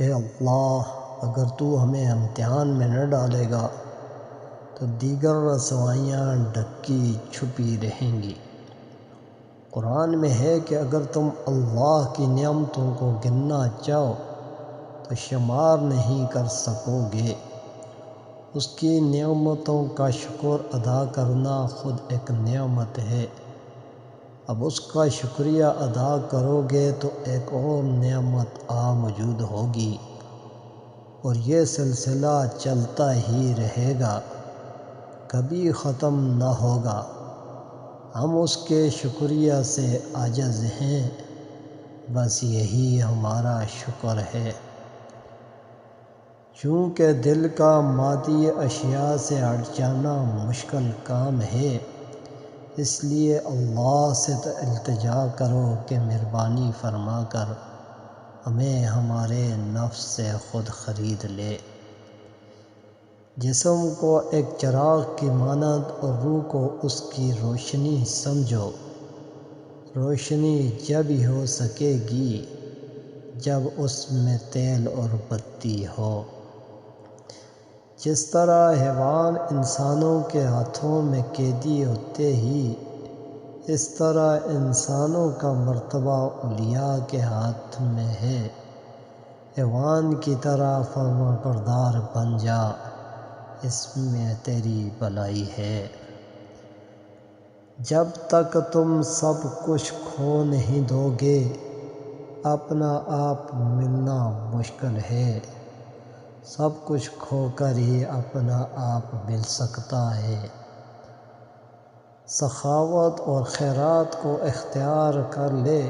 اے اللہ، اگر تو ہمیں امتحان میں نہ ڈالے گا تو دیگر رسوائیاں ڈھکی چھپی رہیں گی۔ قرآن میں ہے کہ اگر تم اللہ کی نعمتوں کو گننا چاہو تو شمار نہیں کر سکو گے۔ اس کی نعمتوں کا شکر ادا کرنا خود ایک نعمت ہے۔ اب اس کا شکریہ ادا کرو گے تو ایک اور نعمت موجود ہوگی، اور یہ سلسلہ چلتا ہی رہے گا، کبھی ختم نہ ہوگا۔ ہم اس کے شکریہ سے عاجز ہیں، بس یہی ہمارا شکر ہے۔ چونکہ دل کا مادی اشیاء سے ہٹ جانا مشکل کام ہے، اس لیے اللہ سے التجا کرو کہ مہربانی فرما کر ہمیں ہمارے نفس سے خود خرید لے۔ جسم کو ایک چراغ کی مانند اور روح کو اس کی روشنی سمجھو۔ روشنی جب ہی ہو سکے گی جب اس میں تیل اور بتی ہو۔ جس طرح حیوان انسانوں کے ہاتھوں میں قیدی ہوتے ہی، اس طرح انسانوں کا مرتبہ اولیاء کے ہاتھ میں ہے۔ حیوان کی طرح فرما بردار بن جا، اس میں تیری بھلائی ہے۔ جب تک تم سب کچھ کھو نہیں دو گے، اپنا آپ ملنا مشکل ہے۔ سب کچھ کھو کر ہی اپنا آپ مل سکتا ہے۔ سخاوت اور خیرات کو اختیار کر لے۔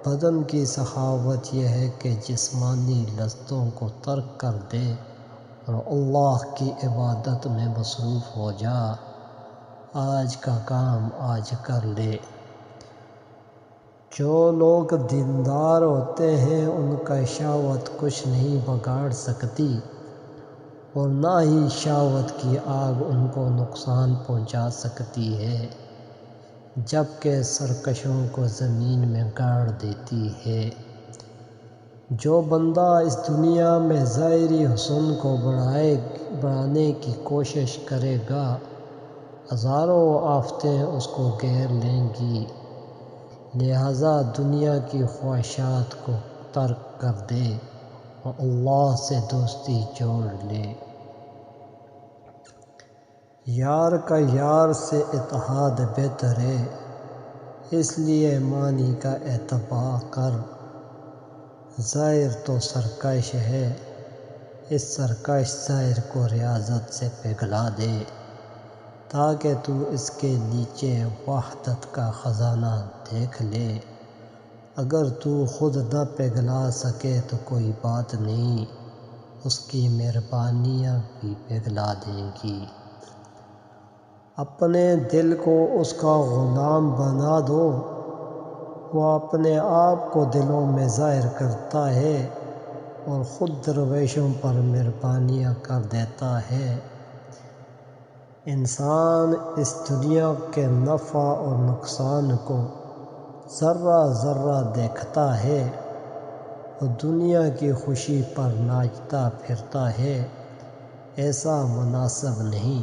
بدن کی سخاوت یہ ہے کہ جسمانی لذتوں کو ترک کر دے اور اللہ کی عبادت میں مصروف ہو جا۔ آج کا کام آج کر لے۔ جو لوگ دیندار ہوتے ہیں ان کا شہوت کچھ نہیں بگاڑ سکتی، اور نہ ہی شہوت کی آگ ان کو نقصان پہنچا سکتی ہے، جبکہ سرکشوں کو زمین میں گاڑ دیتی ہے۔ جو بندہ اس دنیا میں ظاہری حسن کو بڑھانے کی کوشش کرے گا، ہزاروں آفتیں اس کو گھیر لیں گی۔ لہذا دنیا کی خواہشات کو ترک کر دے اور اللہ سے دوستی جوڑ لے۔ یار کا یار سے اتحاد بہتر ہے، اس لیے معنی کا اتباع کر۔ ظاہر تو سرکش ہے، اس سرکش ظاہر کو ریاضت سے پگھلا دے، تاکہ تو اس کے نیچے وحدت کا خزانہ دیکھ لے۔ اگر تو خود نہ پگھلا سکے تو کوئی بات نہیں، اس کی مہربانیاں بھی پگھلا دیں گی۔ اپنے دل کو اس کا غلام بنا دو، وہ اپنے آپ کو دلوں میں ظاہر کرتا ہے اور خود درویشوں پر مہربانیاں کر دیتا ہے۔ انسان اس دنیا کے نفع اور نقصان کو ذرہ ذرہ دیکھتا ہے اور دنیا کی خوشی پر ناچتا پھرتا ہے، ایسا مناسب نہیں۔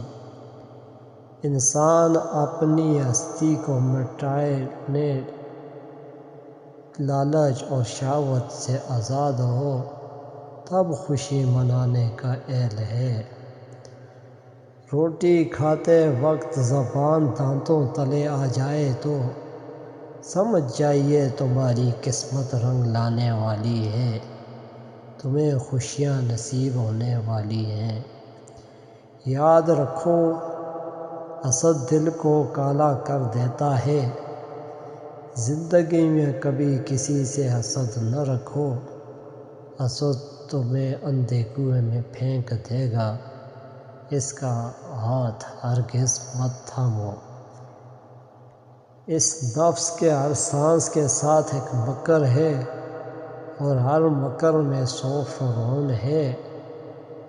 انسان اپنی ہستی کو مٹانے، لالچ اور شہوت سے آزاد ہو، تب خوشی منانے کا اہل ہے۔ روٹی کھاتے وقت زبان دانتوں تلے آ جائے تو سمجھ جائیے تمہاری قسمت رنگ لانے والی ہے، تمہیں خوشیاں نصیب ہونے والی ہیں۔ یاد رکھو، حسد دل کو کالا کر دیتا ہے۔ زندگی میں کبھی کسی سے حسد نہ رکھو، حسد تمہیں اندھے کنویں میں پھینک دے گا، اس کا ہاتھ ہرگز مت تھامو۔ اس نفس کے ہر سانس کے ساتھ ایک مکر ہے، اور ہر مکر میں 100 فرعون ہے۔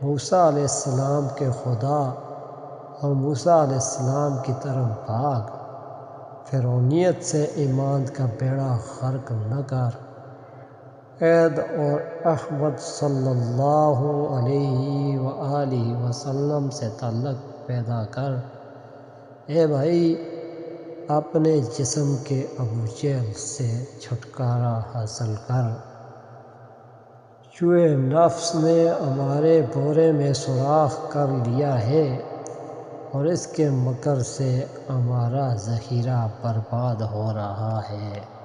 موسیٰ علیہ السلام کے خدا اور موسیٰ علیہ السلام کی طرف بھاگ، فرعونیت سے ایمان کا بیڑا غرق نہ کر۔ عید اور احمد صلی اللہ علیہ وآلہ وسلم سے تعلق پیدا کر۔ اے بھائی، اپنے جسم کے ابو جہل سے چھٹکارا حاصل کر۔ چوہے نفس نے ہمارے بورے میں سوراخ کر لیا ہے اور اس کے مکر سے ہمارا ذخیرہ برباد ہو رہا ہے۔